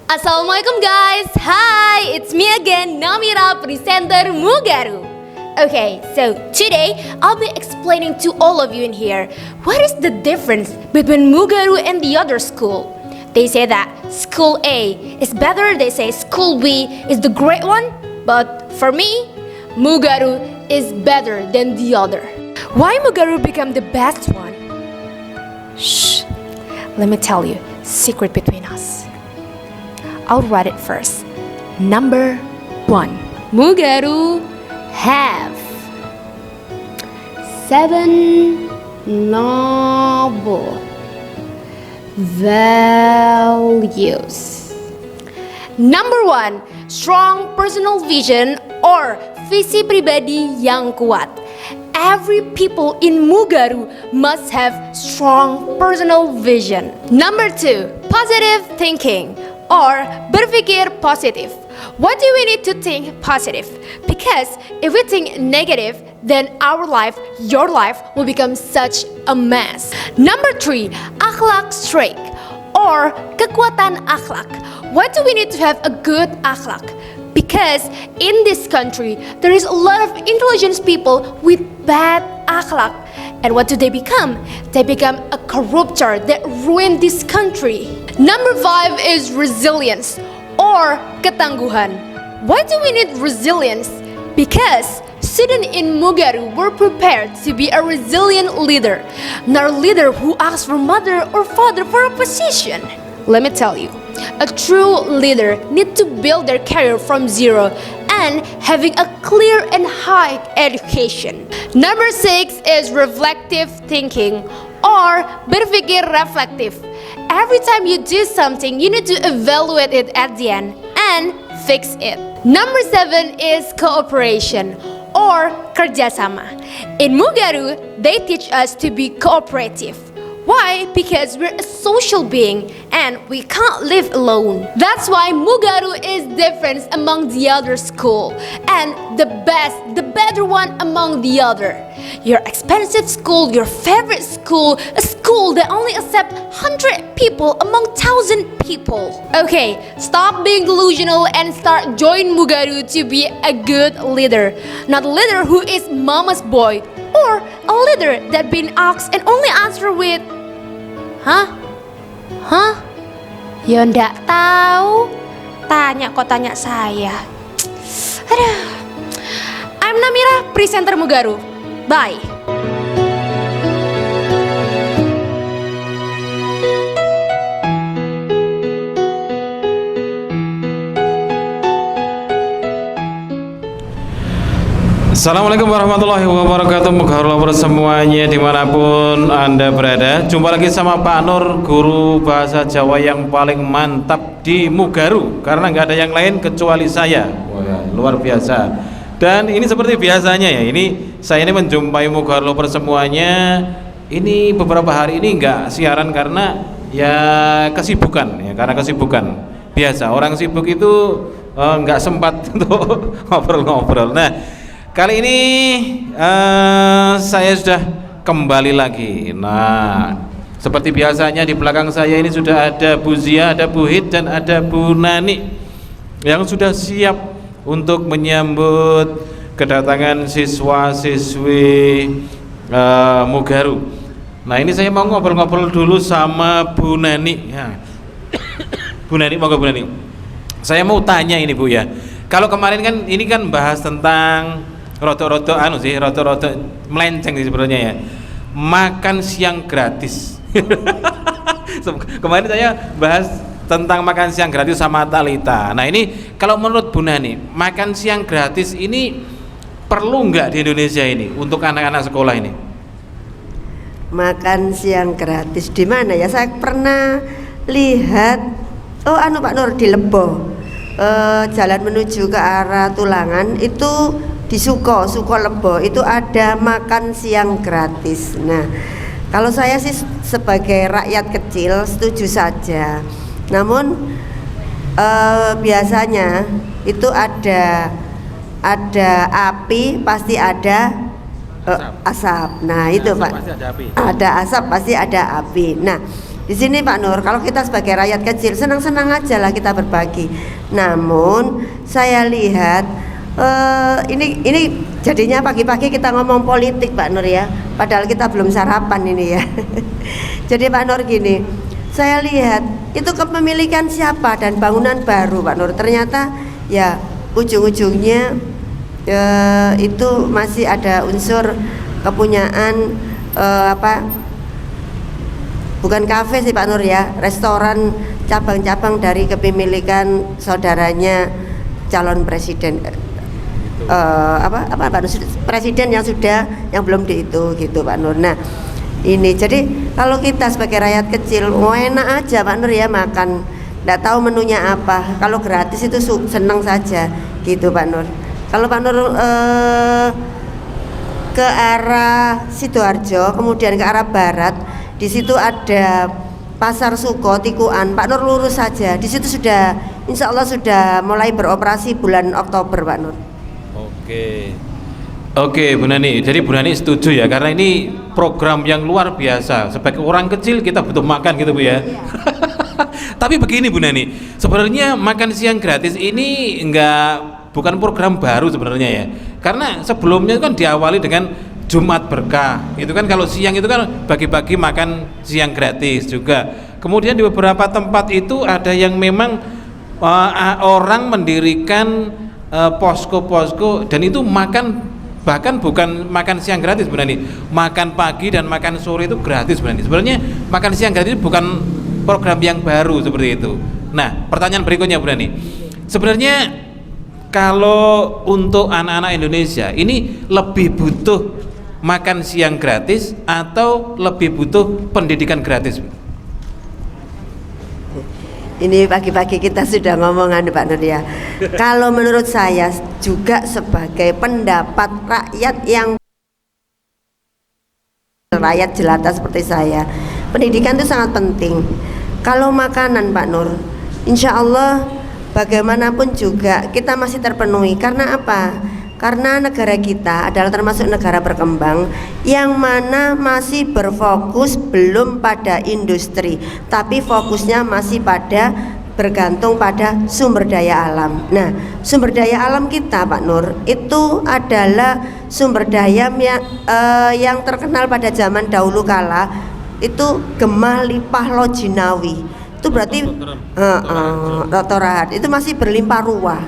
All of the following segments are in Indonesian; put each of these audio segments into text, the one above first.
Assalamualaikum guys, hi, it's me again, Namira, presenter Mugaru. Okay, so today I'll be explaining to all of you in here what is the difference between Mugaru and the other school. They say that school A is better, they say school B is the great one, but for me, Mugaru is better than the other. Why Mugaru became the best one? Shh, let me tell you, secret between us. I'll write it first. Number 1. Mugaru have 7 noble values. Number 1. Strong personal vision or visi pribadi yang kuat. Every people in Mugaru must have strong personal vision. Number 2. Positive thinking or berpikir positif. Why do we need to think positive? Because if we think negative, then our life, your life will become such a mess. Number 3, akhlak straight or kekuatan akhlak. Why do we need to have a good akhlak? Because in this country, there is a lot of intelligent people with bad akhlak. And what do they become? They become a corruptor that ruin this country. Number 5 is resilience or ketangguhan. Why do we need resilience? Because students in Mugaru were prepared to be a resilient leader, not a leader who asks for mother or father for a position. Let me tell you, a true leader needs to build their career from zero and having a clear and high education. Number 6 is reflective thinking or berpikir reflektif. Every time you do something, you need to evaluate it at the end and fix it. Number 7 is cooperation or kerjasama. In Mugaru, they teach us to be cooperative. Why? Because we're a social being and we can't live alone. That's why Mugaru is different among the other school and the better one among the other. Your expensive school, your favorite school, a school that only accepts 100 people among 1,000 people. Okay, stop being delusional and start join Mugaru to be a good leader. Not a leader who is mama's boy or a leader that been asked and only answer with Hah? Ya ndak tahu. Tanya saya. Aduh. I'm Namira, presenter Mugaru. Bye. Assalamualaikum warahmatullahi wabarakatuh. Mugarullah semuanya dimanapun Anda berada. Jumpa lagi sama Pak Nur, guru bahasa Jawa yang paling mantap di Mugaru. Karena nggak ada yang lain kecuali saya. Wah, luar biasa. Dan ini seperti biasanya ya, ini saya ini menjumpai Mugarullah semuanya. Ini beberapa hari ini nggak siaran karena ya kesibukan ya, karena kesibukan. Biasa orang sibuk itu nggak sempat untuk ngobrol-ngobrol. Nah, kali ini saya sudah kembali lagi. Nah, seperti biasanya di belakang saya ini sudah ada Bu Zia, ada Bu Hid, dan ada Bu Nani yang sudah siap untuk menyambut kedatangan siswa-siswi Mugaru. Nah, ini saya mau ngobrol-ngobrol dulu sama Bu Nani. Ya. Bu Nani, monggo Bu Nani. Saya mau tanya ini Bu ya. Kalau kemarin kan ini kan bahas tentang roto-roto melenceng sih sebenarnya ya, makan siang gratis. Kemarin saya bahas tentang makan siang gratis sama Talita. Nah, ini kalau menurut Bu Nani, makan siang gratis ini perlu nggak di Indonesia ini untuk anak-anak sekolah ini? Makan siang gratis di mana ya? Saya pernah lihat Pak Nur di Lebo, jalan menuju ke arah Tulangan itu di Suko Lebo itu ada makan siang gratis. Nah, kalau saya sih sebagai rakyat kecil setuju saja. Namun biasanya itu ada api pasti ada asap. Nah, itu Pak. Ada asap pasti ada api. Nah, Di sini Pak Nur, kalau kita sebagai rakyat kecil senang-senang aja lah kita berbagi. Namun saya lihat ini jadinya pagi-pagi kita ngomong politik Pak Nur ya. Padahal kita belum sarapan ini ya. Jadi Pak Nur gini, saya lihat itu kepemilikan siapa dan bangunan baru Pak Nur. Ternyata ya ujung-ujungnya itu masih ada unsur kepunyaan bukan kafe sih Pak Nur ya, restoran cabang-cabang dari kepemilikan saudaranya calon presiden Pak Nur, presiden yang belum dihitung gitu Pak Nur. Nah ini jadi kalau kita sebagai rakyat kecil enak aja Pak Nur ya makan, nggak tahu menunya apa, kalau gratis itu seneng saja gitu Pak Nur. Kalau Pak Nur ke arah Sidoarjo kemudian ke arah barat, di situ ada Pasar Suko Tikuan, Pak Nur lurus saja, di situ sudah insya Allah sudah mulai beroperasi bulan Oktober Pak Nur. Oke Bu Nani, jadi Bu Nani setuju ya, karena ini program yang luar biasa. Sebagai orang kecil kita butuh makan gitu Bu ya. Tapi begini Bu Nani, sebenarnya makan siang gratis ini bukan program baru sebenarnya ya, karena sebelumnya kan diawali dengan Jumat Berkah, itu kan kalau siang itu kan bagi-bagi makan siang gratis juga. Kemudian di beberapa tempat itu ada yang memang orang mendirikan posko-posko, dan itu makan bahkan bukan makan siang gratis Bu Nani, makan pagi dan makan sore itu gratis Bu Nani. Sebenarnya makan siang gratis bukan program yang baru seperti itu. Nah pertanyaan berikutnya Bu Nani, sebenarnya kalau untuk anak-anak Indonesia ini lebih butuh makan siang gratis atau lebih butuh pendidikan gratis? Ini pagi-pagi kita sudah ngomongan Pak Nur ya. Kalau menurut saya juga sebagai pendapat rakyat jelata seperti saya, pendidikan itu sangat penting. Kalau makanan Pak Nur, insya Allah bagaimanapun juga kita masih terpenuhi. Karena apa? Karena negara kita adalah termasuk negara berkembang yang mana masih berfokus belum pada industri, tapi fokusnya masih bergantung pada sumber daya alam. Nah, sumber daya alam kita Pak Nur itu adalah sumber daya yang terkenal pada zaman dahulu kala, itu Gemah Limpah Lojinawi. Itu berarti Dr. Rahat itu masih berlimpah ruah.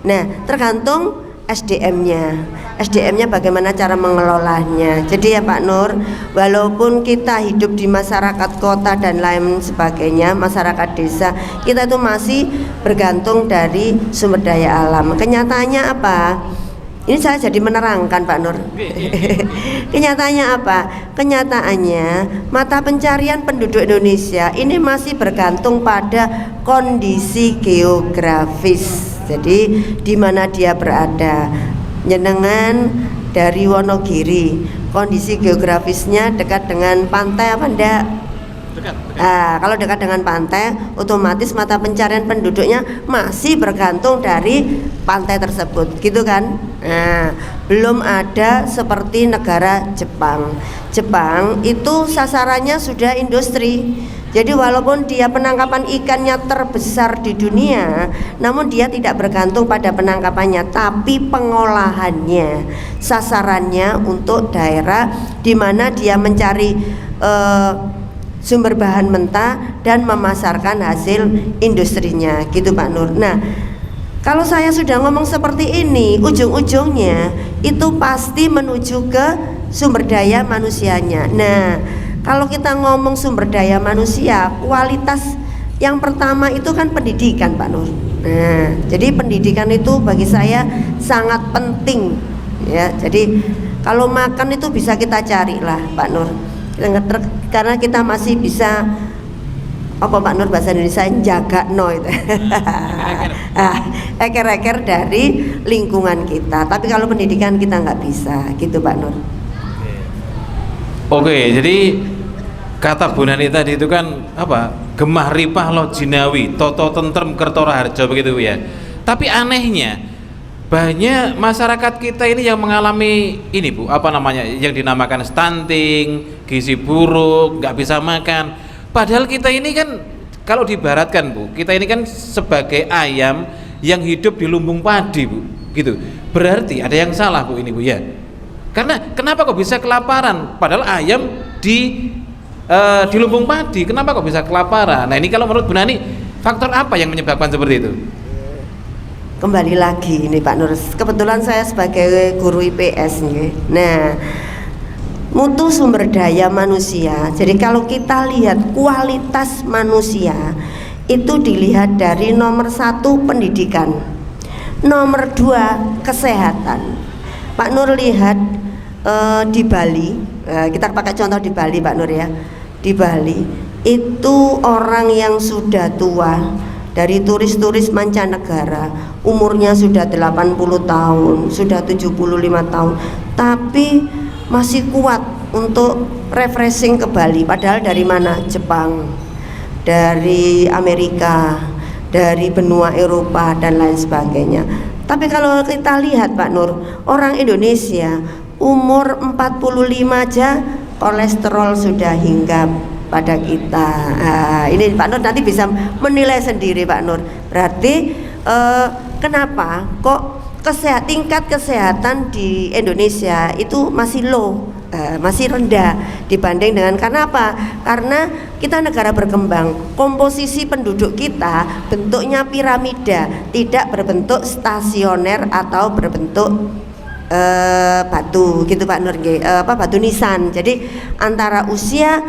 Nah, tergantung SDM-nya bagaimana cara mengelolanya. Jadi ya Pak Nur, walaupun kita hidup di masyarakat kota dan lain sebagainya, masyarakat desa, kita itu masih bergantung dari sumber daya alam. Kenyataannya apa? Ini saya jadi menerangkan Pak Nur. Kenyataannya apa? Kenyataannya mata pencarian penduduk Indonesia ini masih bergantung pada kondisi geografis. Jadi di mana dia berada. Jenengan dari Wonogiri, kondisi geografisnya dekat dengan pantai apa enggak? Dekat. Kalau dekat dengan pantai, otomatis mata pencarian penduduknya masih bergantung dari pantai tersebut, gitu kan? Belum ada seperti negara Jepang. Jepang itu sasarannya sudah industri. Jadi walaupun dia penangkapan ikannya terbesar di dunia, namun dia tidak bergantung pada penangkapannya, tapi pengolahannya, sasarannya untuk daerah di mana dia mencari sumber bahan mentah dan memasarkan hasil industrinya, gitu Pak Nur. Nah, kalau saya sudah ngomong seperti ini, ujung-ujungnya itu pasti menuju ke sumber daya manusianya. Nah, kalau kita ngomong sumber daya manusia, kualitas yang pertama itu kan pendidikan Pak Nur. Nah, jadi pendidikan itu bagi saya sangat penting ya. Jadi kalau makan itu bisa kita carilah Pak Nur, karena kita masih bisa apa Pak Nur bahasa Indonesia jaga itu eker-eker dari lingkungan kita. Tapi kalau pendidikan kita nggak bisa, gitu Pak Nur. Oke, jadi kata Bu Nani tadi itu kan apa? Gemah Ripah Lojinawi, Toto Tentrem Kertoraharjo begitu ya. Tapi anehnya banyak masyarakat kita ini yang mengalami ini Bu, apa namanya, yang dinamakan stunting, gizi buruk, nggak bisa makan. Padahal kita ini kan kalau diibaratkan Bu, kita ini kan sebagai ayam yang hidup di lumbung padi Bu, gitu. Berarti ada yang salah Bu ini Bu ya. Karena kenapa kok bisa kelaparan? Padahal ayam di lumbung padi, kenapa kok bisa kelaparan? Nah ini kalau menurut Bu Nani, faktor apa yang menyebabkan seperti itu? Kembali lagi ini Pak Nur, kebetulan saya sebagai guru IPS nih. Nah, mutu sumber daya manusia. Jadi kalau kita lihat kualitas manusia itu dilihat dari nomor 1 pendidikan, nomor 2 kesehatan. Pak Nur lihat di Bali, kita pakai contoh di Bali Pak Nur ya. Di Bali itu orang yang sudah tua dari turis-turis mancanegara, umurnya sudah 80 tahun, sudah 75 tahun, tapi masih kuat untuk refreshing ke Bali. Padahal dari mana? Jepang, dari Amerika, dari benua Eropa dan lain sebagainya. Tapi kalau kita lihat Pak Nur, orang Indonesia umur 45 aja kolesterol sudah hinggap pada kita. Ini Pak Nur nanti bisa menilai sendiri Pak Nur. Berarti kenapa kok tingkat kesehatan di Indonesia itu masih low, masih rendah dibanding dengan, karena apa? Karena kita negara berkembang, komposisi penduduk kita bentuknya piramida, tidak berbentuk stasioner atau berbentuk batu gitu Pak Nur, batu nisan. Jadi antara usia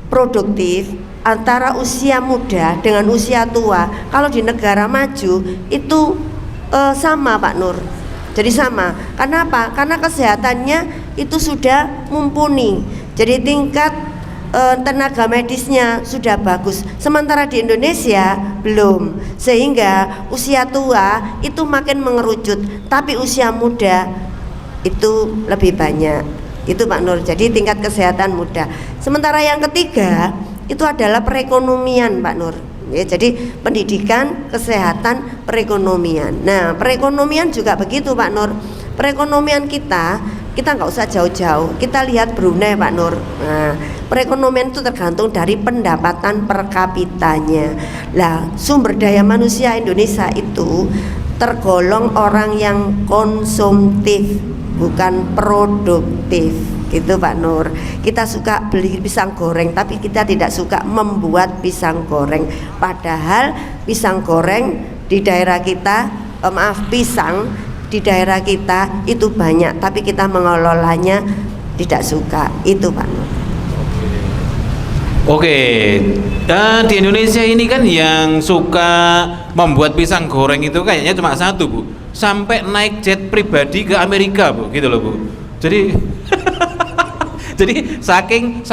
produktif, antara usia muda dengan usia tua, kalau di negara maju itu sama Pak Nur. Jadi sama. Karena apa? Karena kesehatannya itu sudah mumpuni. Jadi tingkat tenaga medisnya sudah bagus. Sementara di Indonesia belum. Sehingga usia tua itu makin mengerucut, tapi usia muda itu lebih banyak. Itu Pak Nur. Jadi tingkat kesehatan muda. Sementara yang ketiga itu adalah perekonomian Pak Nur. Ya, jadi pendidikan, kesehatan, perekonomian. Nah, perekonomian juga begitu Pak Nur. Perekonomian kita nggak usah jauh-jauh. Kita lihat Brunei Pak Nur. Nah, perekonomian itu tergantung dari pendapatan per kapitanya. Lah, sumber daya manusia Indonesia itu tergolong orang yang konsumtif, bukan produktif, gitu Pak Nur. Kita suka beli pisang goreng, tapi kita tidak suka membuat pisang goreng. Padahal pisang goreng di daerah kita, pisang di daerah kita itu banyak, tapi kita mengelolanya tidak suka. Itu Pak Nur. Oke, di Indonesia ini kan yang suka membuat pisang goreng itu kayaknya cuma satu Bu, sampai naik jet pribadi ke Amerika Bu, gitu loh Bu. Jadi jadi saking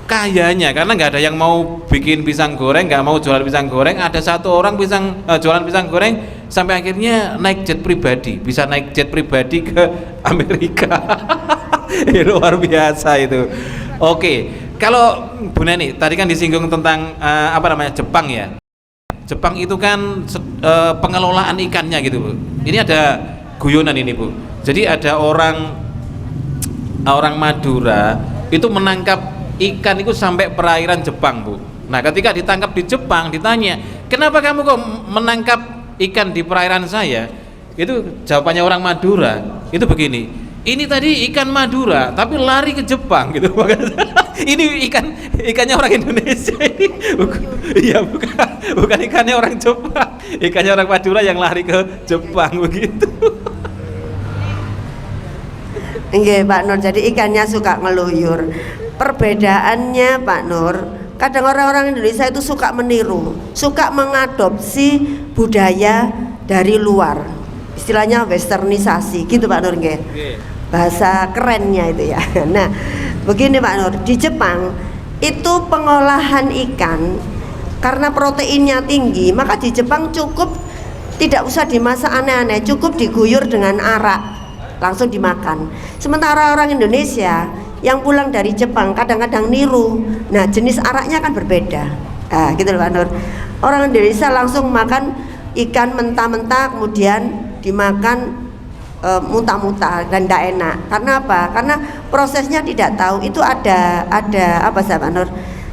kayanya, karena nggak ada yang mau bikin pisang goreng, nggak mau jualan pisang goreng, ada satu orang jualan pisang goreng sampai akhirnya naik jet pribadi, bisa naik jet pribadi ke Amerika. Luar biasa itu. Oke, kalau Bu Neni tadi kan disinggung tentang Jepang ya. Jepang itu kan pengelolaan ikannya gitu Bu. Ini ada guyonan ini Bu. Jadi ada orang Madura itu menangkap ikan itu sampai perairan Jepang Bu. Nah ketika ditangkap di Jepang ditanya, kenapa kamu kok menangkap ikan di perairan saya? Itu jawabannya orang Madura itu begini, ini tadi ikan Madura tapi lari ke Jepang gitu. Ini ikannya orang Indonesia ini. Iya, bukan ikannya orang Jepang, ikannya orang Madura yang lari ke Jepang begitu. Nggih Pak Nur, jadi ikannya suka ngeluyur. Perbedaannya Pak Nur, kadang orang-orang Indonesia itu suka meniru, suka mengadopsi budaya dari luar. Istilahnya westernisasi gitu Pak Nur nggih. Bahasa kerennya itu ya. Nah, begini Pak Nur, di Jepang itu pengolahan ikan karena proteinnya tinggi, maka di Jepang cukup tidak usah dimasak aneh-aneh, cukup diguyur dengan arak langsung dimakan. Sementara orang Indonesia yang pulang dari Jepang kadang-kadang niru. Nah, jenis araknya kan berbeda. Gitu loh Pak Nur. Orang Indonesia langsung makan ikan mentah-mentah kemudian dimakan muntah-muntah dan tidak enak. Karena apa? Karena prosesnya tidak tahu. Itu ada apa Pak Nur?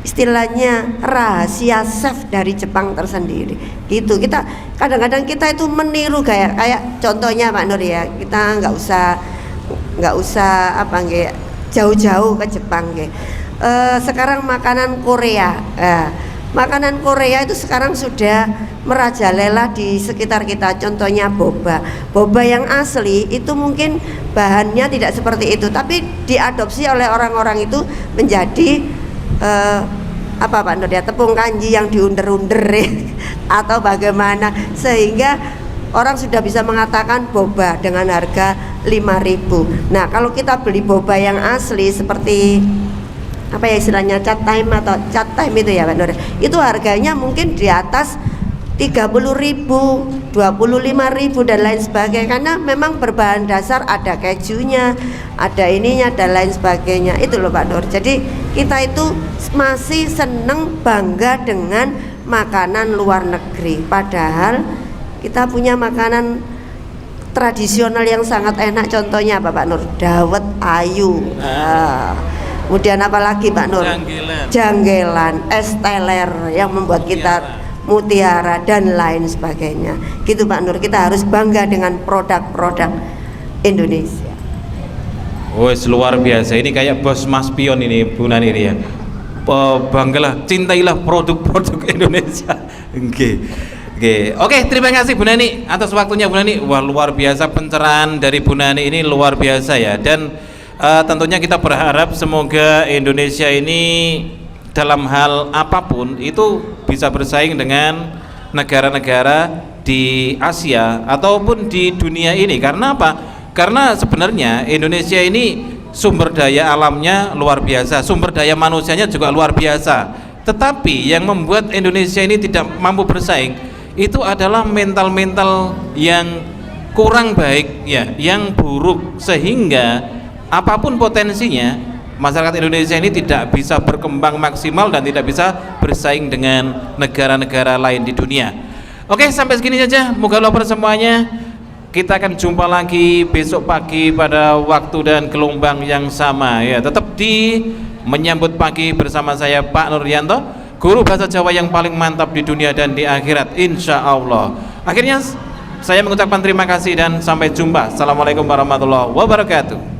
istilahnya rahasia chef dari Jepang tersendiri gitu. Kita kadang-kadang kita itu meniru kayak contohnya Pak Nur ya, kita nggak usah apa nggih jauh-jauh ke Jepang nggih. Sekarang makanan Korea, makanan Korea itu sekarang sudah merajalela di sekitar kita. Contohnya boba yang asli itu mungkin bahannya tidak seperti itu, tapi diadopsi oleh orang-orang itu menjadi apa Pak Nur ya, tepung kanji yang diunder-under atau bagaimana, sehingga orang sudah bisa mengatakan boba dengan harga 5.000. Nah kalau kita beli boba yang asli seperti apa ya istilahnya cat time itu ya Pak Nur, itu harganya mungkin di atas 30.000, 25.000 dan lain sebagainya, karena memang berbahan dasar ada kejunya, ada ininya dan lain sebagainya. Itu loh Pak Nur. Jadi kita itu masih seneng bangga dengan makanan luar negeri, padahal kita punya makanan tradisional yang sangat enak. Contohnya apa Pak Nur? Dawet ayu. Kemudian apa lagi Pak Nur? Janggelan, es teler yang membuat kita mutiara dan lain sebagainya. Gitu Pak Nur, kita harus bangga dengan produk-produk Indonesia. Wes luar biasa, ini kayak bos Mas Pion ini Bu Nani ini ya. Banggalah, cintailah produk-produk Indonesia. Oke, terima kasih Bu Nani atas waktunya Bu Nani. Wah luar biasa pencerahan dari Bu Nani ini, luar biasa ya. Dan tentunya kita berharap semoga Indonesia ini dalam hal apapun itu bisa bersaing dengan negara-negara di Asia ataupun di dunia ini. Karena apa? Karena sebenarnya Indonesia ini sumber daya alamnya luar biasa, sumber daya manusianya juga luar biasa. Tetapi yang membuat Indonesia ini tidak mampu bersaing itu adalah mental-mental yang kurang baik ya, yang buruk, sehingga apapun potensinya masyarakat Indonesia ini tidak bisa berkembang maksimal dan tidak bisa bersaing dengan negara-negara lain di dunia. Oke, sampai segini saja. Moga Allah semuanya. Kita akan jumpa lagi besok pagi pada waktu dan gelombang yang sama ya. Tetap di Menyambut Pagi bersama saya Pak Nuryanto, guru bahasa Jawa yang paling mantap di dunia dan di akhirat insya Allah. Akhirnya saya mengucapkan terima kasih dan sampai jumpa. Assalamualaikum warahmatullahi wabarakatuh.